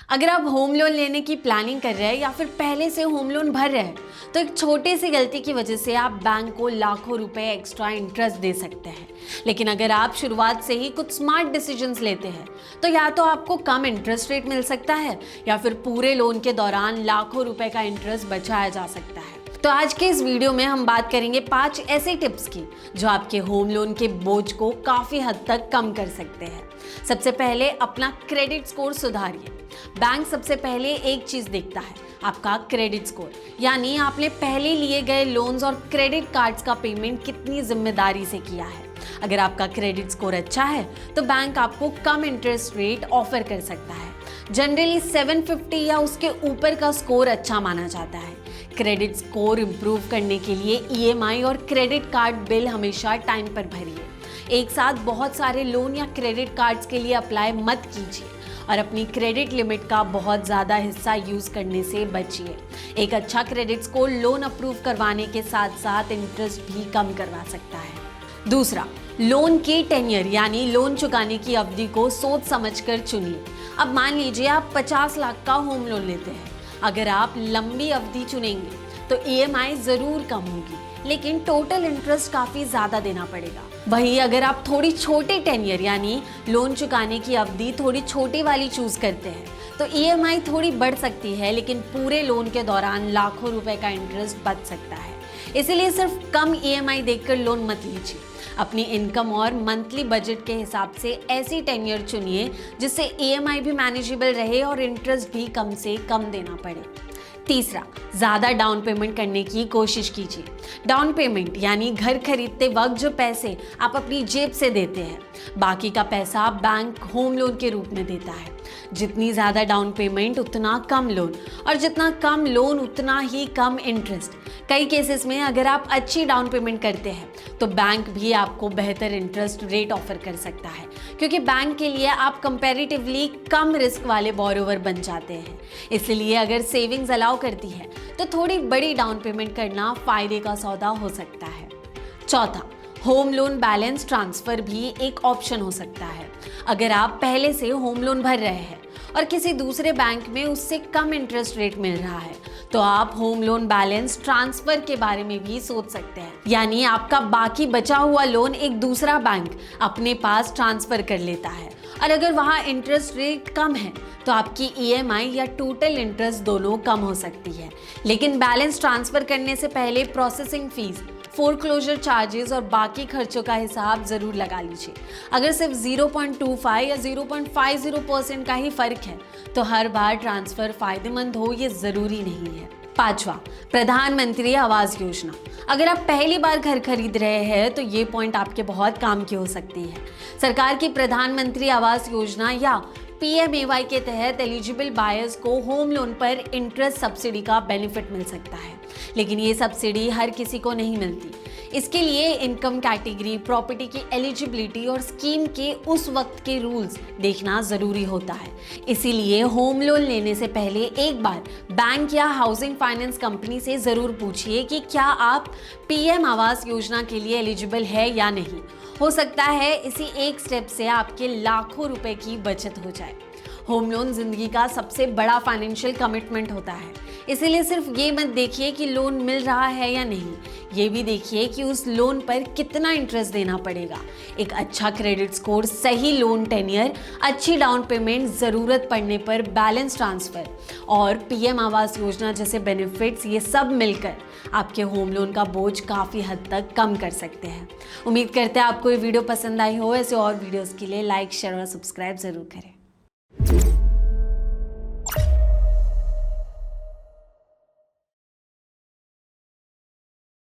अगर आप home loan लेने की प्लानिंग कर रहे हैं या फिर पहले से होम लोन भर रहे हैं तो एक छोटी सी गलती की वजह से आप बैंक को लाखों रुपए एक्स्ट्रा इंटरेस्ट दे सकते हैं। लेकिन अगर आप शुरुआत से ही कुछ स्मार्ट डिसीजंस लेते हैं तो या तो आपको कम इंटरेस्ट रेट मिल सकता है या फिर पूरे लोन के दौरान लाखों रुपए का इंटरेस्ट बचाया जा सकता है। तो आज के इस वीडियो में हम बात करेंगे 5 ऐसे टिप्स की जो आपके होम लोन के बोझ को काफी हद तक कम कर सकते हैं। सबसे पहले अपना क्रेडिट स्कोर सुधारिए। बैंक सबसे पहले एक चीज देखता है, आपका क्रेडिट स्कोर, यानी आपने पहले लिए गए लोन्स और क्रेडिट कार्ड्स का पेमेंट कितनी जिम्मेदारी से किया है। अगर आपका क्रेडिट स्कोर अच्छा है तो बैंक आपको कम इंटरेस्ट रेट ऑफर कर सकता है। जनरली 750 या उसके ऊपर का स्कोर अच्छा माना जाता है। क्रेडिट स्कोर इंप्रूव करने के लिए ईएमआई और क्रेडिट कार्ड बिल हमेशा टाइम पर भरिए। एक साथ बहुत सारे लोन या क्रेडिट कार्ड्स के लिए अप्लाई मत कीजिए और अपनी क्रेडिट लिमिट का बहुत ज़्यादा हिस्सा यूज़ करने से बचिए। एक अच्छा क्रेडिट स्कोर लोन अप्रूव करवाने के साथ साथ इंटरेस्ट भी कम करवा सकता है। दूसरा, लोन की टेन्योर यानी लोन चुकाने की अवधि को सोच समझकर चुनिए। अब मान लीजिए आप 50 लाख का होम लोन लेते हैं। अगर आप लंबी अवधि चुनेंगे तो ईएमआई ज़रूर कम होगी, लेकिन टोटल इंटरेस्ट काफ़ी ज़्यादा देना पड़ेगा। वहीं अगर आप थोड़ी छोटी टेन्योर यानी लोन चुकाने की अवधि थोड़ी छोटी वाली चूज़ करते हैं तो ईएमआई थोड़ी बढ़ सकती है, लेकिन पूरे लोन के दौरान लाखों रुपए का इंटरेस्ट बच सकता है। इसीलिए सिर्फ कम ईएमआई देखकर लोन मत लीजिए। अपनी इनकम और मंथली बजट के हिसाब से ऐसी टेन्योर चुनिए जिससे ईएमआई भी मैनेजेबल रहे और इंटरेस्ट भी कम से कम देना पड़े। तीसरा, ज़्यादा डाउन पेमेंट करने की कोशिश कीजिए। डाउन पेमेंट यानी घर खरीदते वक्त जो पैसे आप अपनी जेब से देते हैं, बाकी का पैसा बैंक होम लोन के रूप में देता है। जितनी ज़्यादा डाउन पेमेंट उतना कम लोन, और जितना कम लोन उतना ही कम इंटरेस्ट। कई केसेस में अगर आप अच्छी डाउन पेमेंट करते हैं तो बैंक भी आपको बेहतर इंटरेस्ट रेट ऑफर कर सकता है, क्योंकि बैंक के लिए आप कंपैरेटिवली कम रिस्क वाले बोरोवर बन जाते हैं। इसलिए अगर सेविंग्स अलाउ करती है तो थोड़ी बड़ी डाउन पेमेंट करना फायदे का सौदा हो सकता है। चौथा, होम लोन बैलेंस ट्रांसफ़र भी एक ऑप्शन हो सकता है। अगर आप पहले से होम लोन भर रहे हैं और किसी दूसरे बैंक में उससे कम इंटरेस्ट रेट मिल रहा है तो आप होम लोन बैलेंस ट्रांसफ़र के बारे में भी सोच सकते हैं, यानी आपका बाकी बचा हुआ लोन एक दूसरा बैंक अपने पास ट्रांसफ़र कर लेता है। और अगर वहाँ इंटरेस्ट रेट कम है तो आपकी ईएमआई या टोटल इंटरेस्ट दोनों कम हो सकती है। लेकिन बैलेंस ट्रांसफ़र करने से पहले प्रोसेसिंग फीस, फोरक्लोजर चार्जेस और बाकी खर्चों का हिसाब ज़रूर लगा लीजिए। अगर सिर्फ 0.25 या 0.50% का ही फ़र्क है तो हर बार ट्रांसफ़र फ़ायदेमंद हो ये ज़रूरी नहीं है। पांचवा, प्रधानमंत्री आवास योजना। अगर आप पहली बार घर खरीद रहे हैं तो ये पॉइंट आपके बहुत काम की हो सकती है। सरकार की प्रधानमंत्री आवास योजना या पीएमएवाई के तहत एलिजिबल बायर्स को होम लोन पर इंटरेस्ट सब्सिडी का बेनिफिट मिल सकता है, लेकिन ये सब्सिडी हर किसी को नहीं मिलती। इसके लिए इनकम कैटेगरी, प्रॉपर्टी की एलिजिबिलिटी और स्कीम के उस वक्त के रूल्स देखना ज़रूरी होता है। इसीलिए होम लोन लेने से पहले एक बार बैंक या हाउसिंग फाइनेंस कंपनी से ज़रूर पूछिए कि क्या आप पीएम आवास योजना के लिए एलिजिबल है या नहीं। हो सकता है इसी एक स्टेप से आपके लाखों रुपए की बचत हो जाए। होम लोन जिंदगी का सबसे बड़ा फाइनेंशियल कमिटमेंट होता है, इसीलिए सिर्फ ये मत देखिए कि लोन मिल रहा है या नहीं, ये भी देखिए कि उस लोन पर कितना इंटरेस्ट देना पड़ेगा। एक अच्छा क्रेडिट स्कोर, सही लोन टेन्योर, अच्छी डाउन पेमेंट, ज़रूरत पड़ने पर बैलेंस ट्रांसफ़र और पीएम आवास योजना जैसे बेनिफिट्स, ये सब मिलकर आपके होम लोन का बोझ काफ़ी हद तक कम कर सकते हैं। उम्मीद करते हैं आपको ये वीडियो पसंद आई हो। ऐसे और वीडियोज़ के लिए लाइक, शेयर और सब्सक्राइब ज़रूर करें।